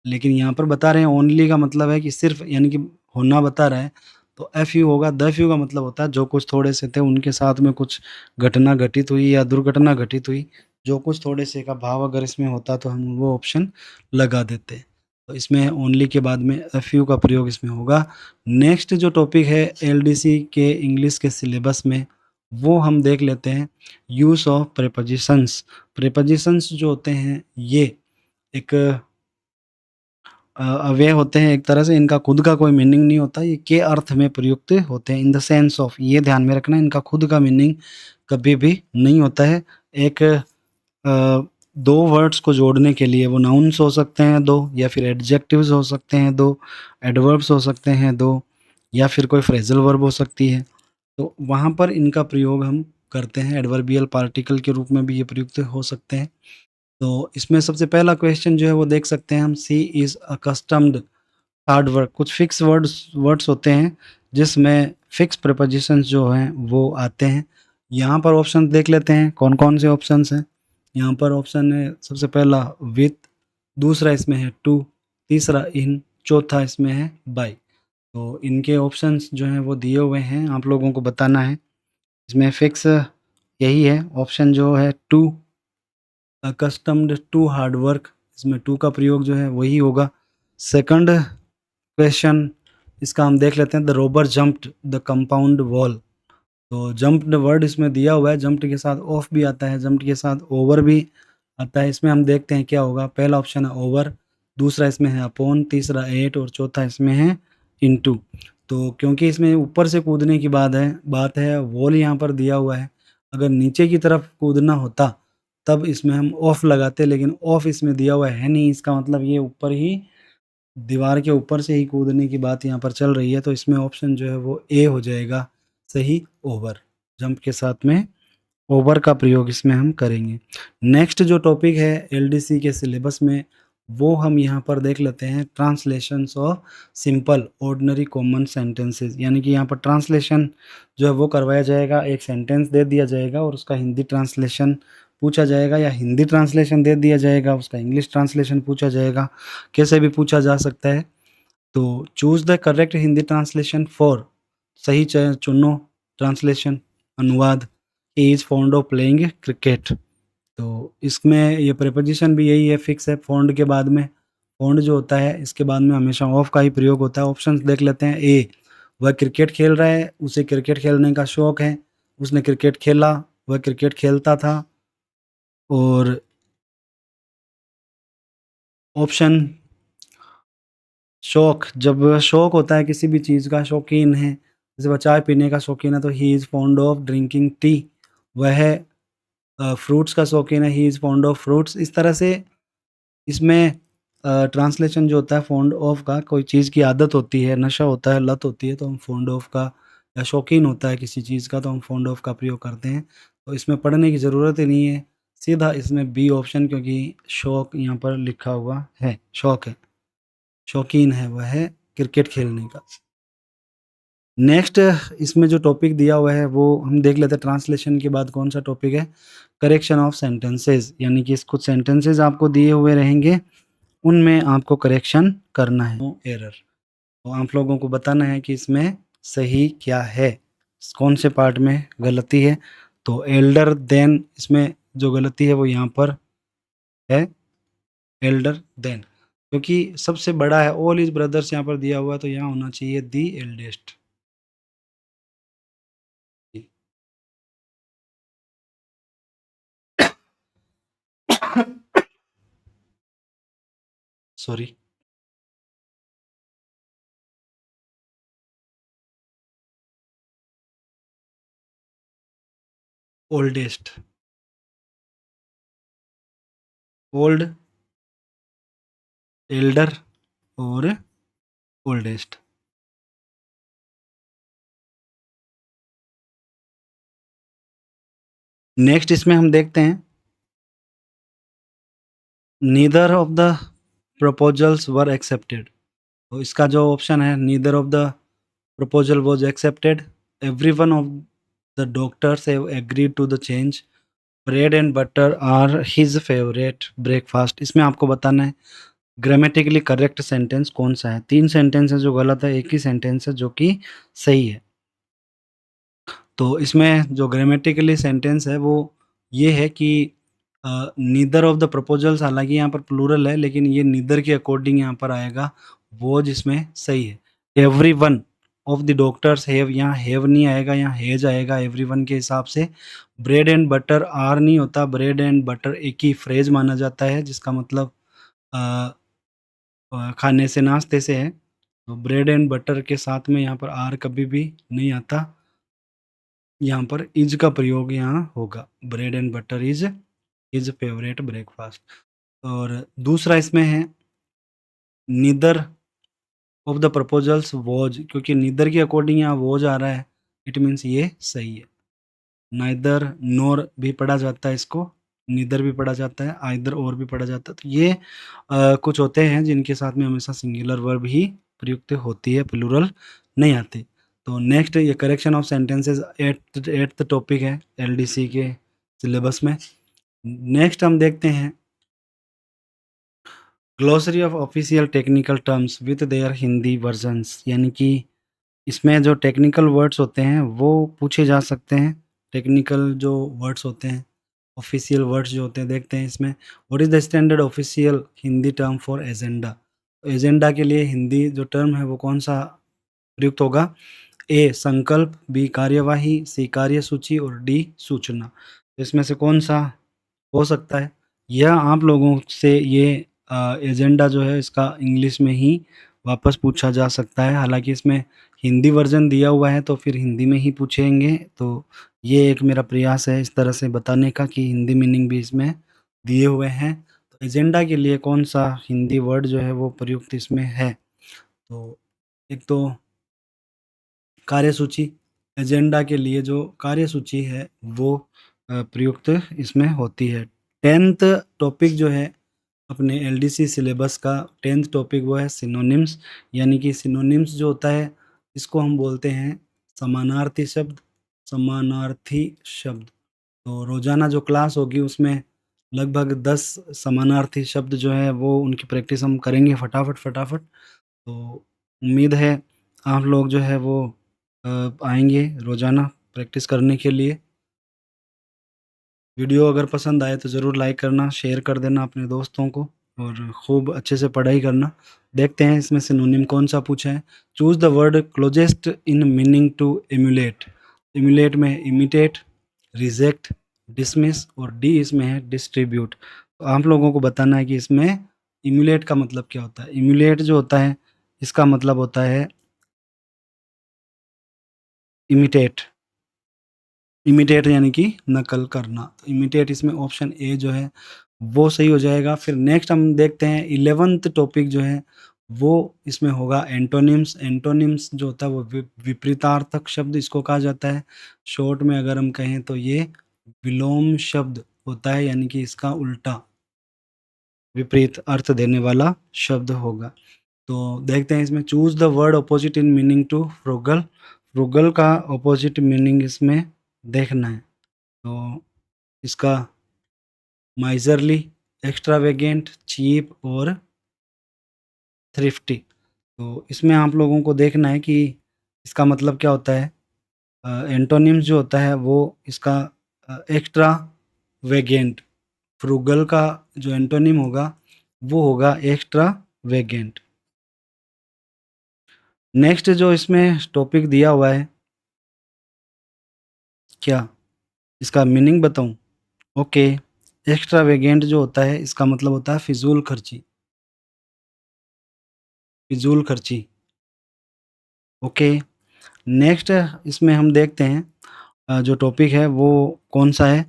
लेकिन यहाँ पर बता रहे हैं ओनली का मतलब है कि सिर्फ, यानी कि होना बता रहा है, तो एफ यू होगा। द फ्यू का मतलब होता है जो कुछ थोड़े से थे उनके साथ में कुछ घटना घटित हुई या दुर्घटना घटित हुई, जो कुछ थोड़े से का भाव अगर इसमें होता तो हम वो ऑप्शन लगा देते। तो इसमें ओनली के बाद में एफ यू का प्रयोग इसमें होगा। नेक्स्ट जो टॉपिक है एलडीसी के इंग्लिश के सिलेबस में, वो हम देख लेते हैं, यूज़ ऑफ प्रेपोजिशंस। प्रेपोजिशंस जो होते हैं ये एक अव्यय होते हैं एक तरह से, इनका खुद का कोई मीनिंग नहीं होता, ये के अर्थ में प्रयुक्त होते हैं, इन द सेंस ऑफ, ये ध्यान में रखना, इनका खुद का मीनिंग कभी भी नहीं होता है। एक 2 वर्ड्स को जोड़ने के लिए वो नाउन्स हो सकते हैं 2, या फिर एडजेक्टिव्स हो सकते हैं 2, एडवर्ब्स हो सकते हैं 2, या फिर कोई फ्रेज़ल वर्ब हो सकती है। तो वहाँ पर इनका प्रयोग हम करते हैं, एडवर्बियल पार्टिकल के रूप में भी ये प्रयुक्त हो सकते हैं। तो इसमें सबसे पहला क्वेश्चन जो है वो देख सकते हैं हम, she is accustomed hard work. कुछ फिक्स वर्ड्स वर्ड्स होते हैं जिसमें फिक्स प्रीपोजिशंस जो हैं वो आते हैं। यहाँ पर ऑप्शन देख लेते हैं कौन-कौन से ऑप्शंस हैं। यहाँ पर ऑप्शन है सबसे पहला विथ, दूसरा इसमें है टू, तीसरा इन, चौथा इसमें है बाय। तो इनके ऑप्शंस जो हैं वो दिए हुए हैं, आप लोगों को बताना है। इसमें फिक्स यही है ऑप्शन जो है to, accustomed to hard work, इसमें टू का प्रयोग जो है वही होगा। सेकंड क्वेश्चन इसका हम देख लेते हैं, the Rober jumped the compound wall. तो जंप्ड वर्ड इसमें दिया हुआ है, जंप्ड के साथ ऑफ भी आता है, जंप्ड के साथ ओवर भी आता है। इसमें हम देखते हैं क्या होगा। पहला ऑप्शन है ओवर, दूसरा इसमें है अपॉन, तीसरा एट और चौथा इसमें है इनटू। तो क्योंकि इसमें ऊपर से कूदने की बात है, वॉल यहाँ पर दिया हुआ है, अगर नीचे की तरफ कूदना होता तब इसमें हम ऑफ लगाते, लेकिन ऑफ इसमें दिया हुआ है नहीं, इसका मतलब ये ऊपर ही, दीवार के ऊपर से ही कूदने की बात यहाँ पर चल रही है। तो इसमें ऑप्शन जो है वो ए हो जाएगा सही, ओवर। जंप के साथ में ओवर का प्रयोग इसमें हम करेंगे। नेक्स्ट जो टॉपिक है एलडीसी के सिलेबस में, वो हम यहाँ पर देख लेते हैं, translations of simple ordinary common sentences. यानी कि यहाँ पर ट्रांसलेशन जो है वो करवाया जाएगा, एक सेंटेंस दे दिया जाएगा और उसका हिंदी ट्रांसलेशन पूछा जाएगा, या हिंदी ट्रांसलेशन दे दिया जाएगा, उसका इंग्लिश ट्रांसलेशन पूछा जाएगा, कैसे भी पूछा जा सकता है। तो choose the correct Hindi translation for, सही चुनो ट्रांसलेशन, अनुवाद, he is fond of playing cricket. तो इसमें ये प्रीपोजिशन भी यही है, फिक्स है, फॉन्ड के बाद में, फॉन्ड जो होता है इसके बाद में हमेशा ऑफ का ही प्रयोग होता है। ऑप्शंस देख लेते हैं। ए, वह क्रिकेट खेल रहा है, उसे क्रिकेट खेलने का शौक है, उसने क्रिकेट खेला, वह क्रिकेट खेलता था। और ऑप्शन शौक, जब शौक होता है किसी भी चीज़ का, शौकीन है, जैसे वह चाय पीने का शौकीन है तो he is fond of drinking tea. वह फ्रूट्स का शौकीन है, he is fond of fruits. इस तरह से इसमें ट्रांसलेशन जो होता है फॉन्ड ऑफ का, कोई चीज़ की आदत होती है, नशा होता है, लत होती है, तो हम फॉन्ड ऑफ का, या शौकीन होता है किसी चीज़ का तो हम फॉन्ड ऑफ का प्रयोग करते हैं। तो इसमें पढ़ने की ज़रूरत ही नहीं है, सीधा इसमें बी ऑप्शन, क्योंकि शौक यहाँ पर लिखा हुआ है, शौक है, शौकीन है वह है क्रिकेट खेलने का। नेक्स्ट इसमें जो टॉपिक दिया हुआ है वो हम देख लेते हैं, ट्रांसलेशन के बाद कौन सा टॉपिक है, करेक्शन ऑफ सेंटेंसेस। यानी कि कुछ सेंटेंसेस आपको दिए हुए रहेंगे, उनमें आपको करेक्शन करना है, नो एरर। तो आप लोगों को बताना है कि इसमें सही क्या है, कौन से पार्ट में गलती है। तो एल्डर देन, इसमें जो गलती है वो यहाँ पर है, एल्डर देन, क्योंकि सबसे बड़ा है, ऑल इज ब्रदर्स यहाँ पर दिया हुआ है, तो यहाँ होना चाहिए the eldest. Sorry, oldest, old, elder और ओल्डेस्ट। नेक्स्ट इसमें हम देखते हैं, neither of the proposals were accepted. तो इसका जो ऑप्शन है, neither of the proposal was accepted, everyone of the doctors have agreed to the change, bread and butter are his favourite breakfast. इसमें आपको बताना है ग्रामेटिकली करेक्ट सेंटेंस कौन सा है। 3 सेंटेंस है जो गलत है, एक ही सेंटेंस है जो कि सही है। तो इसमें जो ग्रामेटिकली सेंटेंस है वो ये है कि नीदर ऑफ द प्रपोजल्स, हालांकि यहाँ पर प्लूरल है लेकिन ये नीदर के अकॉर्डिंग यहाँ पर आएगा, वो जिसमें सही है। Every one of the doctors have, यहाँ हैव नहीं आएगा, यहाँ हैज आएगा एवरी वन के हिसाब से। ब्रेड एंड बटर आर नहीं होता, ब्रेड एंड बटर एक ही फ्रेज माना जाता है, जिसका मतलब खाने से नाश्ते से है, तो ब्रेड एंड बटर के साथ में यहाँ पर आर कभी भी नहीं आता। यहाँ पर इज़ का प्रयोग यहाँ होगा। Bread and butter is his favourite breakfast. और दूसरा इसमें है neither of the proposals was, क्योंकि नीदर के अकॉर्डिंग यहाँ वाज़ आ रहा है, इट मीन्स ये सही है। नाइदर नोर भी पढ़ा जाता है इसको, नीदर भी पढ़ा जाता है, आइदर और भी पढ़ा जाता है। तो ये कुछ होते हैं जिनके साथ में हमेशा सिंगुलर वर्ब ही प्रयुक्त होती है, प्लूरल नहीं आती। तो नेक्स्ट ये correction of sentences eighth topic है एलडीसी के सिलेबस में। नेक्स्ट हम देखते हैं glossary of official technical terms with their Hindi versions, यानी कि इसमें जो टेक्निकल वर्ड्स होते हैं वो पूछे जा सकते हैं। टेक्निकल जो वर्ड्स होते हैं, ऑफिशियल वर्ड्स जो होते हैं, देखते हैं इसमें what is the standard official Hindi term for agenda. Agenda के लिए हिंदी जो टर्म है वो कौन सा प्रयुक्त होगा? ए संकल्प, बी कार्यवाही, सी कार्यसूची और डी सूचना। तो इसमें से कौन सा हो सकता है? या आप लोगों से ये एजेंडा जो है इसका इंग्लिश में ही वापस पूछा जा सकता है। हालाँकि इसमें हिंदी वर्ज़न दिया हुआ है तो फिर हिंदी में ही पूछेंगे। तो ये एक मेरा प्रयास है इस तरह से बताने का कि हिंदी मीनिंग भी इसमें दिए हुए हैं। तो एजेंडा के लिए कौन-सा हिंदी वर्ड जो है वो प्रयुक्त इसमें है? तो एक तो कार्यसूची, एजेंडा के लिए जो कार्यसूची है वो प्रयुक्त इसमें होती है। 10th टॉपिक जो है अपने एलडीसी सिलेबस का 10th टॉपिक वो है सिनोनिम्स, यानी कि सिनोनिम्स जो होता है इसको हम बोलते हैं समानार्थी शब्द। समानार्थी शब्द, तो रोज़ाना जो क्लास होगी उसमें लगभग 10 समानार्थी शब्द जो है वो उनकी प्रैक्टिस हम करेंगे फटाफट। तो उम्मीद है आप लोग जो है वो आएँगे रोज़ाना प्रैक्टिस करने के लिए। वीडियो अगर पसंद आए तो ज़रूर लाइक करना, शेयर कर देना अपने दोस्तों को और खूब अच्छे से पढ़ाई करना। देखते हैं इसमें सिनोनिम कौन-सा पूछा है। Choose the word closest in meaning to emulate. Emulate में इमिटेट, रिजेक्ट, डिसमिस और डी इसमें है डिस्ट्रीब्यूट। तो आप लोगों को बताना है कि इसमें एम्यूलेट का मतलब क्या होता है। एम्यूलेट जो होता है इसका मतलब होता है इमिटेट। इमिटेट यानी कि नकल करना। तो इमिटेट इसमें ऑप्शन ए जो है वो सही हो जाएगा। फिर नेक्स्ट हम देखते हैं 11th टॉपिक जो है वो इसमें होगा एंटोनिम्स। एंटोनिम्स जो होता है वो विपरीतार्थक शब्द इसको कहा जाता है। शॉर्ट में अगर हम कहें तो ये विलोम शब्द होता है, यानी कि इसका उल्टा विपरीत अर्थ देने वाला शब्द होगा। तो देखते हैं इसमें choose the word opposite in meaning to frugal. Frugal का अपोजिट मीनिंग इसमें देखना है। तो इसका माइज़रली, एक्स्ट्रावेगेंट, चीप और थ्रिफ्टी। तो इसमें आप लोगों को देखना है कि इसका मतलब क्या होता है। एंटोनिम्स जो होता है वो इसका एक्स्ट्रावेगेंट। फ्रुगल का जो एंटोनिम होगा वो होगा एक्स्ट्रावेगेंट। नेक्स्ट जो इसमें टॉपिक दिया हुआ है, क्या इसका मीनिंग बताऊं? ओके, एक्स्ट्रावेगेंट जो होता है इसका मतलब होता है फिजूल खर्ची। फिजूल खर्ची। ओके, नेक्स्ट इसमें हम देखते हैं जो टॉपिक है वो कौन सा है।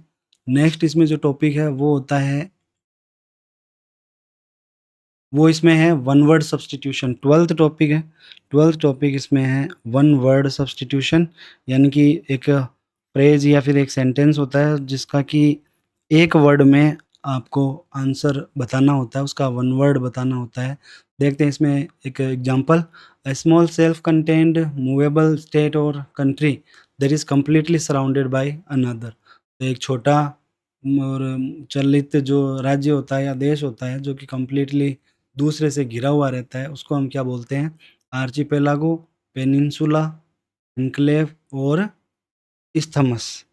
नेक्स्ट इसमें जो टॉपिक है वो होता है, वो इसमें है one word substitution. 12th topic है। 12th टॉपिक इसमें है वन वर्ड सब्स्टिट्यूशन, यानी कि एक फ्रेज या फिर एक सेंटेंस होता है जिसका कि एक वर्ड में आपको आंसर बताना होता है, उसका वन वर्ड बताना होता है। देखते हैं इसमें एक example, a small self contained movable state or country that is completely surrounded by another. तो एक छोटा और चलित जो राज्य होता है या देश होता है जो कि कंप्लीटली दूसरे से घिरा हुआ रहता है, उसको हम क्या बोलते हैं? आर्चिपेलागो, पेनिनसुला, एन्क्लेव और इस्थमस।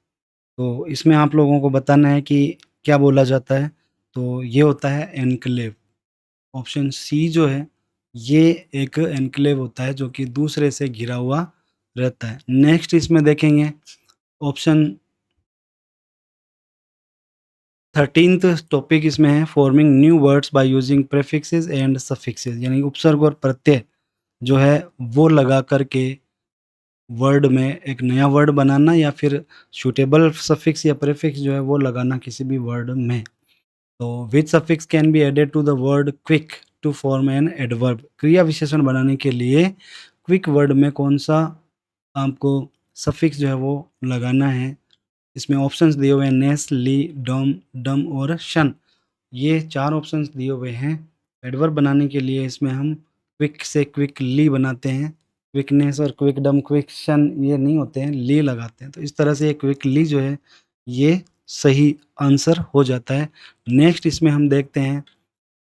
तो इसमें आप लोगों को बताना है कि क्या बोला जाता है। तो ये होता है एन्क्लेव। ऑप्शन सी जो है ये एक एन्क्लेव होता है जो कि दूसरे से घिरा हुआ रहता है। नेक्स्ट इसमें देखेंगे ऑप्शन 13th टॉपिक इसमें है forming new words by using prefixes and suffixes, यानी उपसर्ग और प्रत्यय जो है वो लगा करके वर्ड में एक नया वर्ड बनाना, या फिर सूटेबल सफिक्स या प्रीफिक्स जो है वो लगाना किसी भी वर्ड में। तो which suffix can be added to the word quick to form an adverb, क्रिया विशेषण बनाने के लिए क्विक वर्ड में कौन सा आपको सफिक्स जो है वो लगाना है। इसमें ऑप्शंस दिए हुए हैं नेस, ली, डम, डम और शन, ये 4 ऑप्शंस दिए हुए हैं। एडवर्ब बनाने के लिए इसमें हम क्विक से क्विकली बनाते हैं, क्विकनेस और क्विकडम, क्विक्शन ये नहीं होते हैं, ली लगाते हैं। तो इस तरह से ये क्विकली जो है ये सही आंसर हो जाता है। नेक्स्ट इसमें हम देखते हैं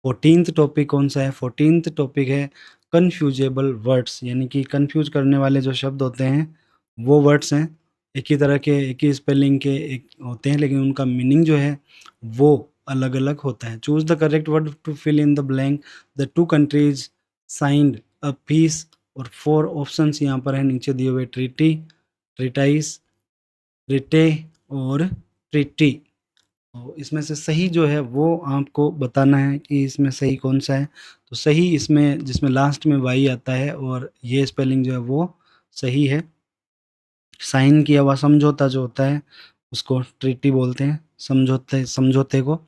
14th टॉपिक कौन सा है। 14th टॉपिक है कन्फ्यूजेबल वर्ड्स, यानी कि कन्फ्यूज करने वाले जो शब्द होते हैं वो वर्ड्स हैं। एक ही तरह के, एक ही स्पेलिंग के एक होते हैं, लेकिन उनका मीनिंग जो है वो अलग अलग होता है। Choose the correct word to fill in the blank. The two countries signed a peace, और 4 ऑप्शंस यहाँ पर है नीचे दिए हुए, ट्रीटी, ट्रीटाइस, ट्रीटे और ट्रीटी। तो इसमें से सही जो है वो आपको बताना है कि इसमें सही कौन सा है। तो सही इसमें जिसमें लास्ट में वाई आता है और ये स्पेलिंग जो है वो सही है। साइन किया हुआ समझौता जो होता है उसको ट्रीटी बोलते हैं, समझौते समझौते को।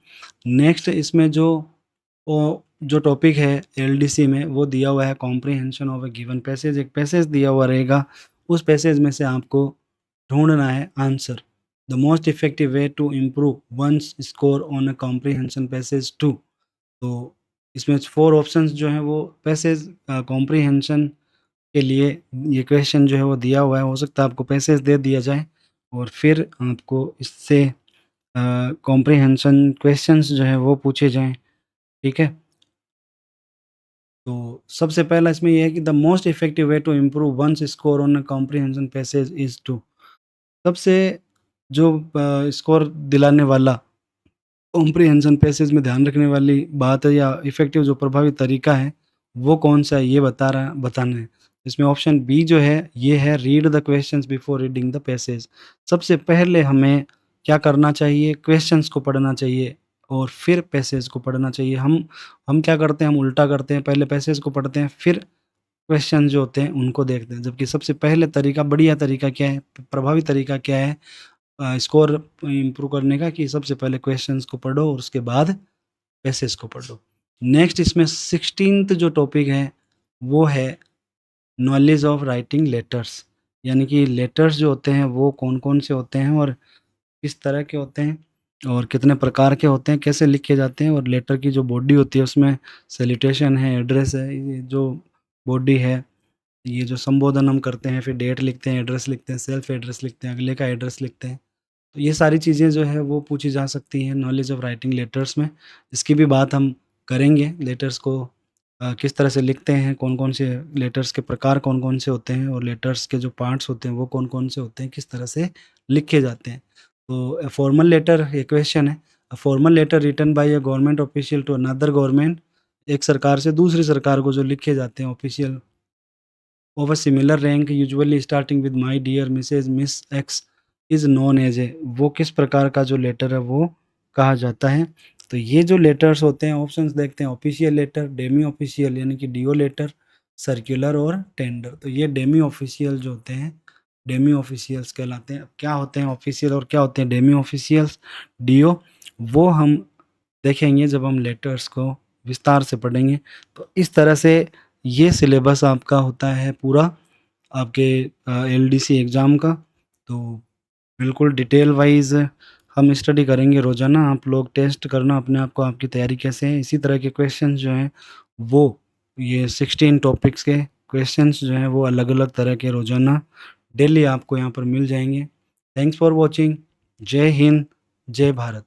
नेक्स्ट इसमें जो टॉपिक है एलडीसी में वो दिया हुआ है comprehension of a given passage. एक पैसेज दिया हुआ रहेगा, उस पैसेज में से आपको ढूंढना है answer. The most effective way to improve one's score on a comprehension passage 2। तो इसमें 4 ऑप्शंस जो हैं वो पैसेज कॉम्प्रिहेंशन के लिए ये क्वेश्चन जो है वो दिया हुआ है। हो सकता है आपको पैसेज दे दिया जाए और फिर आपको इससे कॉम्प्रिहेंशन क्वेश्चंस जो है वो पूछे जाएँ, ठीक है? तो सबसे पहला इसमें ये है कि the most effective way to improve one's score on a comprehension passage is to, सबसे जो स्कोर दिलाने वाला कॉम्प्रिहेंशन पैसेज में ध्यान रखने वाली बात है या इफ़ेक्टिव जो प्रभावी तरीका है, वो कौन-सा है ये बताना है। इसमें ऑप्शन बी जो है, ये है read the questions before reading the passage. सबसे पहले हमें क्या करना चाहिए, क्वेश्चंस को पढ़ना चाहिए और फिर पैसेज को पढ़ना चाहिए। हम क्या करते हैं, हम उल्टा करते हैं, पहले पैसेज को पढ़ते हैं, फिर क्वेश्चन जो होते हैं उनको देखते हैं। जबकि सबसे पहले तरीका, बढ़िया तरीका क्या है, प्रभावी तरीका क्या है स्कोर इम्प्रूव करने का, कि सबसे पहले क्वेश्चंस को पढ़ो और उसके बाद पैसेज को पढ़ो। नेक्स्ट इसमें 16th जो टॉपिक है वो है नॉलेज ऑफ राइटिंग लेटर्स, यानी कि लेटर्स जो होते हैं वो कौन-कौन से होते हैं और किस तरह के होते हैं और कितने प्रकार के होते हैं, कैसे लिखे जाते हैं, और लेटर की जो बॉडी होती है उसमें सैल्यूटेशन है, एड्रेस है, ये जो बॉडी है, ये जो संबोधन हम करते हैं, फिर डेट लिखते हैं, एड्रेस लिखते हैं, सेल्फ एड्रेस लिखते हैं, अगले का एड्रेस लिखते हैं। तो ये सारी चीज़ें जो है वो पूछी जा सकती हैं नॉलेज ऑफ राइटिंग लेटर्स में। इसकी भी बात हम करेंगे, लेटर्स को किस तरह से लिखते हैं, कौन-कौन से लेटर्स के प्रकार कौन-कौन से होते हैं और लेटर्स के जो पार्ट्स होते हैं वो कौन-कौन से होते हैं, किस तरह से लिखे जाते हैं। तो फॉर्मल लेटर ये क्वेश्चन है, formal letter written by a government official to another government, एक सरकार से दूसरी सरकार को जो लिखे जाते हैं official of a similar rank usually starting with my dear Mrs Miss X is known as a, वो किस प्रकार का जो लेटर है वो कहा जाता है। तो ये जो लेटर्स होते हैं ऑप्शंस देखते हैं, ऑफिशियल लेटर, डेमी ऑफिशियल यानी कि डीओ लेटर, सर्कुलर और टेंडर। तो ये डेमी ऑफिशियल जो होते हैं, डेमी ऑफिशियल्स कहलाते हैं। अब क्या होते हैं ऑफिशियल और क्या होते हैं डेमी ऑफिशियल्स, डीओ, वो हम देखेंगे जब हम लेटर्स को विस्तार से पढ़ेंगे। तो इस तरह से ये सिलेबस आपका होता है पूरा आपके एलडीसी एग्ज़ाम का। तो बिल्कुल डिटेल वाइज़ हम स्टडी करेंगे रोज़ाना। आप लोग टेस्ट करना अपने आप को, आपकी तैयारी कैसे है। इसी तरह के क्वेश्चंस जो हैं वो ये 16 टॉपिक्स के क्वेश्चंस जो हैं वो अलग-अलग तरह के रोज़ाना डेली आपको यहाँ पर मिल जाएँगे। Thanks for watching. जय हिंद, जय भारत।